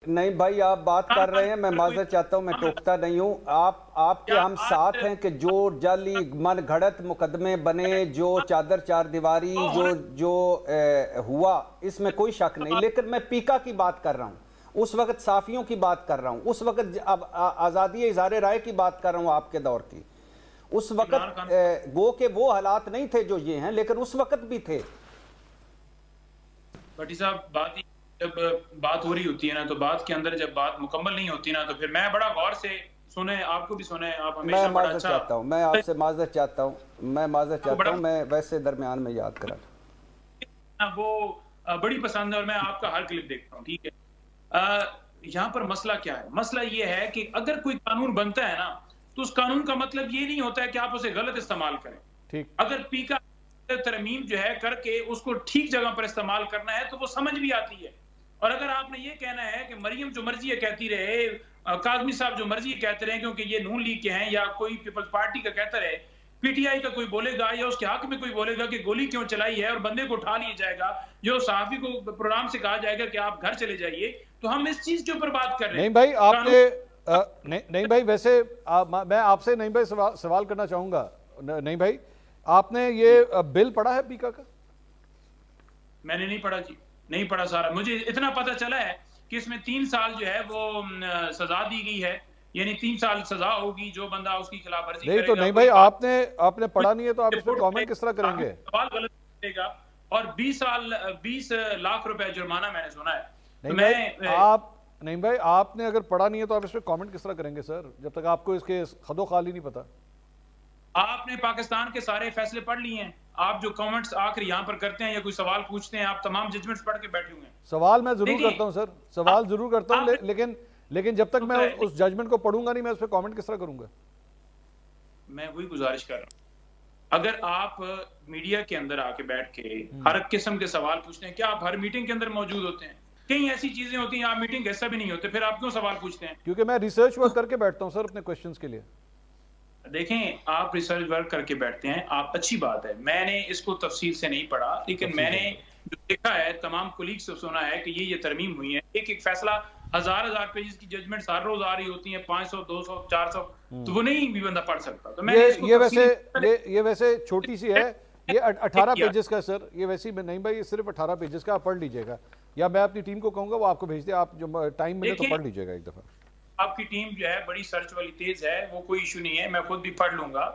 नहीं भाई, आप बात कर रहे हैं, मैं माजरत चाहता हूं, मैं टोकता नहीं हूं। आपके क्या हम आज साथ हैं कि जो जाली मन घड़त मुकदमे बने, जो चादर चार दीवारी जो होना जो हुआ, इसमें कोई शक नहीं। लेकिन मैं पीका की बात कर रहा हूं, उस वक्त साफियों की बात कर रहा हूं, उस वक्त अब आज़ादी इज़हार राय की बात कर रहा हूं आपके दौर की। उस इमरान वक्त खान। गो के वो हालात नहीं थे जो ये हैं, लेकिन उस वक्त भी थे। भट्टी साहब, जब बात हो रही होती है ना, तो बात के अंदर जब बात मुकम्मल नहीं होती ना, तो फिर मैं बड़ा गौर से सुने, आपको भी सुने, आप मैं हमेशा बड़ा माजरत अच्छा। चाहता हूँ, मैं आपसे माजरत चाहता हूँ, मैं माजरत आपको चाहता बड़ा हूँ, मैं वैसे दरमियान में याद करा। वो बड़ी पसंद है, और मैं आपका हर क्लिप देखता हूँ, ठीक है। यहाँ पर मसला क्या है? मसला ये है कि अगर कोई कानून बनता है ना, तो उस कानून का मतलब ये नहीं होता है कि आप उसे गलत इस्तेमाल करें। ठीक। अगर पीका तरमीम जो है करके उसको ठीक जगह पर इस्तेमाल करना है, तो वो समझ भी आती है। और अगर आपने ये कहना है कि मरियम जो मर्जी है कहती रहे, काजमी साहब जो मर्जी कहते रहे, क्योंकि ये नून लीग के हैं या कोई पीपल्स पार्टी का कहता रहे, पीटीआई का कोई बोलेगा या उसके हक में कोई बोलेगा कि गोली क्यों चलाई है और बंदे को उठा लिया जाएगा, जो सहाफी को प्रोग्राम से कहा जाएगा कि आप घर चले जाइए, तो हम इस चीज के ऊपर बात कर रहे नहीं हैं। भाई कानून आपने नहीं नहीं भाई, वैसे मैं आपसे नहीं भाई सवाल करना चाहूंगा। नहीं भाई, आपने ये जी, बिल पढ़ा है पीका का? मैंने नहीं पढ़ा जी, नहीं पढ़ा सारा। मुझे इतना पता चला है कि इसमें 3 साल जो है वो सजा दी गई है, यानी 3 साल सजा होगी जो बंदा उसकी खिलाफ वर्जी नहीं तो करेगा, नहीं भाई, कोई बात आपने आपने पढ़ा नहीं है तो आप इस पर रिपोर्ट कमेंट किस तरह करेंगे? सवाल गलत करेगा, और 20 साल 20 लाख रुपए जुर्माना मैंने सुना है। तो नहीं भाई मैं आप नहीं भाई, आपने अगर पढ़ा नहीं है तो आप इस पर कमेंट किस तरह करेंगे सर, जब तक आपको इसके खदो खाल ही नहीं पता। आपने पाकिस्तान के सारे फैसले पढ़ लिए हैं? आप जो कमेंट्स आकर यहाँ पर करते हैं या कोई सवाल पूछते हैं, आप तमाम जजमेंट्स पढ़ के बैठे हुए हैं। सवाल मैं जरूर करता देखें, हूं सर, आप सवाल जरूर करता हूं, आप लेकिन लेकिन जब तक मैं होता है, उस जजमेंट को पढ़ूंगा नहीं, मैं उस पर कमेंट किस तरह करूंगा? मैं वही गुजारिश कर रहा हूँ। अगर आप मीडिया के अंदर आके बैठ के हम्म। हर किस्म के सवाल पूछते हैं, क्या आप हर मीटिंग के अंदर मौजूद होते हैं? कई ऐसी चीजें होती हैं आप मीटिंग का हिस्सा भी नहीं होते, फिर आप क्यों सवाल पूछते हैं? क्योंकि मैं रिसर्च वर्क करके बैठता हूं सर अपने क्वेश्चंस के लिए। देखें, आप रिसर्च वर्क करके बैठते हैं, आप अच्छी बात है। मैंने इसको तफसील से नहीं पढ़ा, लेकिन तफसील से मैंने नहीं पढ़ा। जो देखा है, तमाम कुलीग से सुना है कि ये तरमीम हुई है। एक एक फैसला हजार हजार पेजेस की जजमेंट हर रोज आ रही होती है, 500 200 400, तो वो नहीं भी बंदा पढ़ सकता। तो मैंने इसको ये वैसे तफसील ये वैसे छोटी सी है, ये 18 किया। पेजेस का सर, ये वैसी नहीं भाई, ये सिर्फ 18 पेजेस का, आप पढ़ लीजिएगा, या मैं अपनी टीम को कहूंगा वो आपको भेज दे, आप जो टाइम मिले तो देखें, पढ़ लीजिएगा एक दफा। आपकी टीम जो है बड़ी सर्च वाली तेज है, वो कोई इशू नहीं है, मैं खुद भी पढ़ लूंगा।